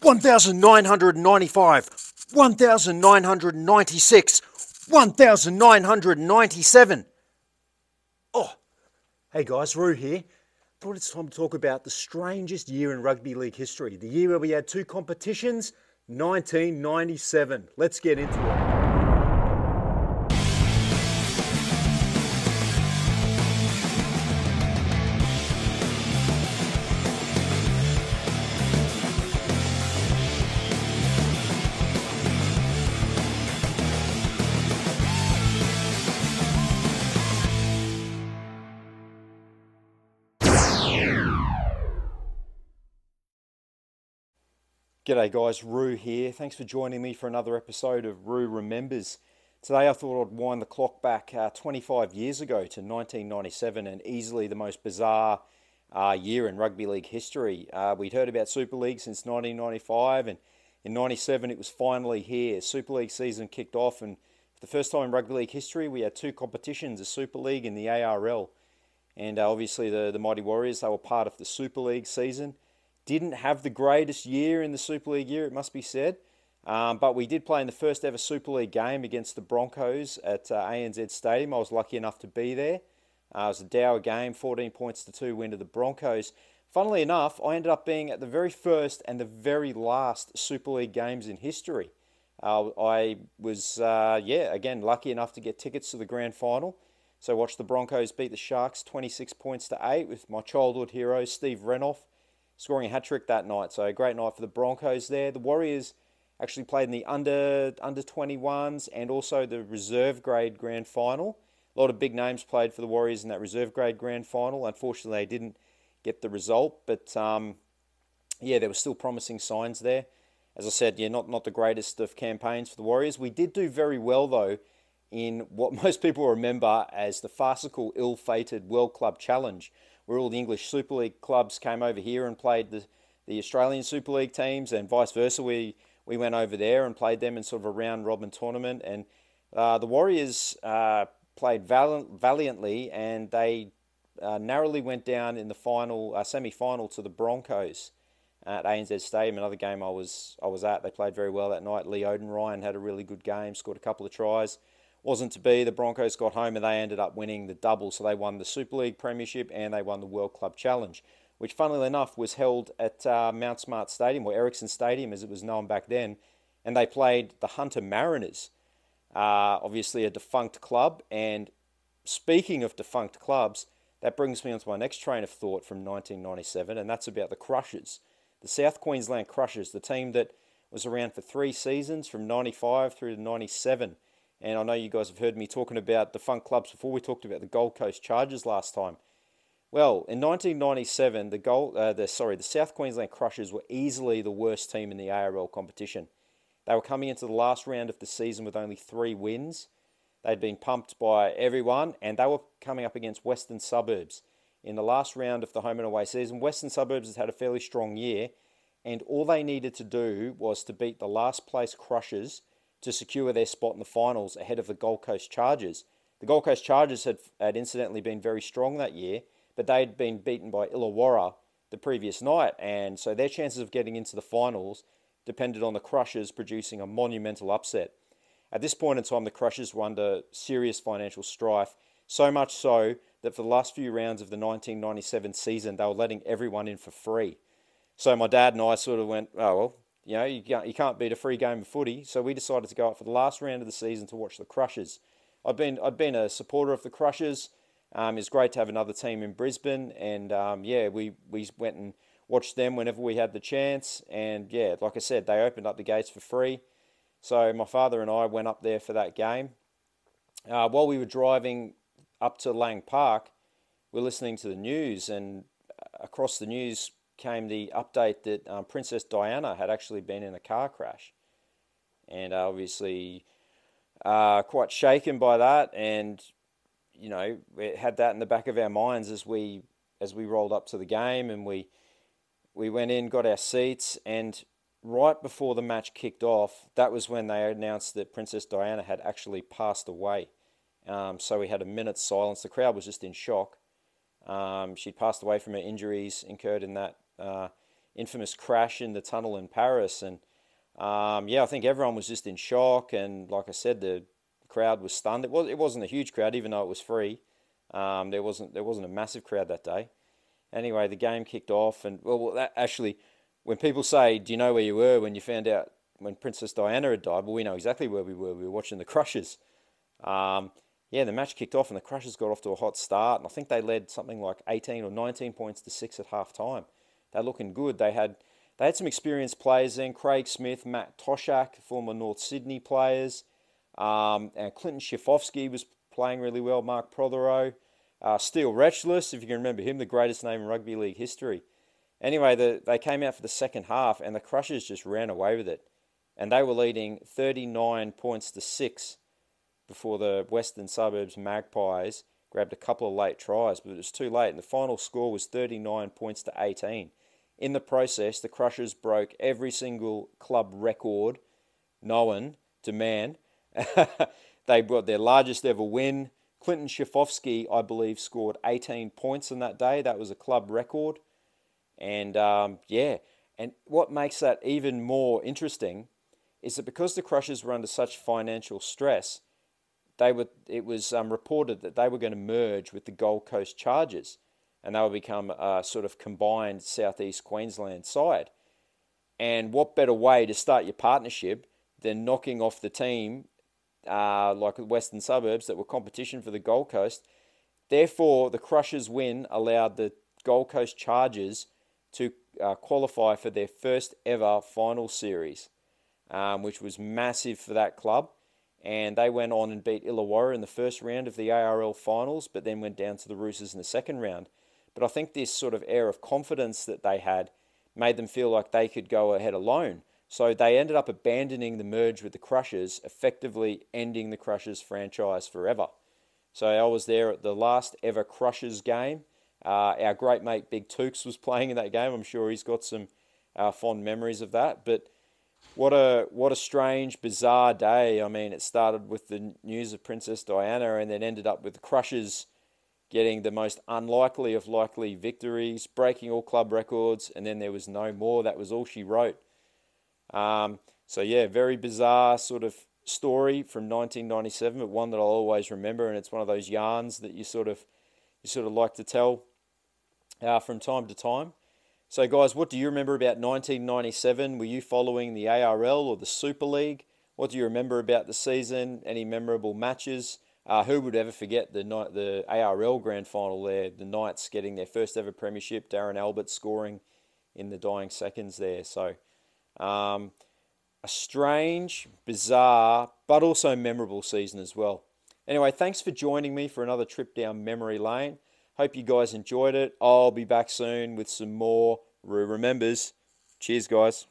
1,995, 1,996, 1,997. Oh, hey guys, Roo here. Thought it's time to talk about the strangest year in rugby league history. The year where we had two competitions, 1997. Let's get into it. G'day guys, Roo here. Thanks for joining me for another episode of Roo Remembers. Today I thought I'd wind the clock back 25 years ago to 1997, and easily the most bizarre year in rugby league history. We'd heard about Super League since 1995, and in 97 it was finally here. Super League season kicked off, and for the first time in rugby league history we had two competitions, a Super League and the ARL. And obviously the Mighty Warriors, they were part of the Super League season. Didn't have the greatest year in the Super League year, it must be said. But we did play in the first ever Super League game against the Broncos at ANZ Stadium. I was lucky enough to be there. It was a dour game, 14 points to 2 win to the Broncos. Funnily enough, I ended up being at the very first and the very last Super League games in history. I was, again, lucky enough to get tickets to the grand final. So I watched the Broncos beat the Sharks 26 points to 8 with my childhood hero, Steve Renouf, scoring a hat-trick that night. So a great night for the Broncos there. The Warriors actually played in the under 21s and also the reserve grade grand final. A lot of big names played for the Warriors in that reserve grade grand final. Unfortunately, they didn't get the result, but there were still promising signs there. As I said, not the greatest of campaigns for the Warriors. We did do very well though in what most people remember as the farcical, ill-fated World Club Challenge, where all the English Super League clubs came over here and played the Australian Super League teams, and vice versa. We went over there and played them in sort of a round-robin tournament, and the Warriors played valiantly, and they narrowly went down in the final semi-final to the Broncos at ANZ Stadium. Another game I was at. They played very well that night. Lee Odenryan had a really good game, scored a couple of tries. Wasn't to be. The Broncos got home and they ended up winning the double. So they won the Super League Premiership and they won the World Club Challenge, which funnily enough was held at Mount Smart Stadium, or Ericsson Stadium as it was known back then. And they played the Hunter Mariners, obviously a defunct club. And speaking of defunct clubs, that brings me on to my next train of thought from 1997, and that's about the Crushers. The South Queensland Crushers, the team that was around for 3 seasons from 95 through to 97. And I know you guys have heard me talking about defunct clubs before. We talked about the Gold Coast Chargers last time. Well, in 1997, the South Queensland Crushers were easily the worst team in the ARL competition. They were coming into the last round of the season with only 3 wins. They'd been pumped by everyone, and they were coming up against Western Suburbs in the last round of the home and away season. Western Suburbs has had a fairly strong year, and all they needed to do was to beat the last place Crushers to secure their spot in the finals ahead of the Gold Coast Chargers. The Gold Coast Chargers had incidentally been very strong that year, but they'd been beaten by Illawarra the previous night, and so their chances of getting into the finals depended on the Crushers producing a monumental upset. At this point in time, the Crushers were under serious financial strife, so much so that for the last few rounds of the 1997 season, they were letting everyone in for free. So my dad and I sort of went, oh, well, you can't beat a free game of footy. So we decided to go out for the last round of the season to watch the Crushers. I'd been a supporter of the Crushers. It's great to have another team in Brisbane, and we went and watched them whenever we had the chance. And like I said, they opened up the gates for free. So my father and I went up there for that game. While we were driving up to Lang Park, we were listening to the news, and across the news came the update that Princess Diana had actually been in a car crash. And obviously quite shaken by that, and we had that in the back of our minds as we rolled up to the game, and we went in, got our seats, and right before the match kicked off, that was when they announced that Princess Diana had actually passed away. So we had a minute's silence. The crowd was just in shock. She'd passed away from her injuries incurred in that infamous crash in the tunnel in Paris. And yeah, I think everyone was just in shock. And like I said, the crowd was stunned. It wasn't a huge crowd, even though it was free. There wasn't a massive crowd that day. Anyway, the game kicked off, and actually, when people say, "Do you know where you were when you found out when Princess Diana had died?" Well, we know exactly where we were. We were watching the Crushers. Yeah, the match kicked off, and the Crushers got off to a hot start, and I think they led something like 18 or 19 points to 6 at half time. They're looking good. They had some experienced players then: Craig Smith, Matt Toshak, former North Sydney players, and Clinton Schifofsky was playing really well. Mark Prothero. Steele Retchless, if you can remember him, the greatest name in Rugby League history. Anyway, they came out for the second half, and the Crushers just ran away with it. And they were leading 39 points to 6 before the Western Suburbs Magpies grabbed a couple of late tries, but it was too late, and the final score was 39 points to 18. In the process, the Crushers broke every single club record known to man. They brought their largest ever win. Clinton Schifofsky, I believe, scored 18 points on that day. That was a club record. And yeah, and what makes that even more interesting is that because the Crushers were under such financial stress, it was reported that they were going to merge with the Gold Coast Chargers, and they would become a sort of combined Southeast Queensland side. And what better way to start your partnership than knocking off the team like the Western Suburbs that were competition for the Gold Coast. Therefore, the Crushers' win allowed the Gold Coast Chargers to qualify for their first ever final series, which was massive for that club. And they went on and beat Illawarra in the first round of the ARL finals, but then went down to the Roosters in the second round. But I think this sort of air of confidence that they had made them feel like they could go ahead alone. So they ended up abandoning the merge with the Crushers, effectively ending the Crushers franchise forever. So I was there at the last ever Crushers game. Our great mate Big Tooks was playing in that game. I'm sure he's got some fond memories of that. But what a strange, bizarre day. I mean, it started with the news of Princess Diana and then ended up with the Crushers getting the most unlikely of likely victories, breaking all club records, and then there was no more. That was all she wrote. So yeah, very bizarre sort of story from 1997, but one that I'll always remember, and it's one of those yarns that you sort of like to tell from time to time. So guys, what do you remember about 1997? Were you following the ARL or the Super League? What do you remember about the season? Any memorable matches? Who would ever forget the ARL Grand Final there? The Knights getting their first ever premiership, Darren Albert scoring in the dying seconds there. So a strange, bizarre, but also memorable season as well. Anyway, thanks for joining me for another trip down memory lane. Hope you guys enjoyed it. I'll be back soon with some more Rue Remembers. Cheers, guys.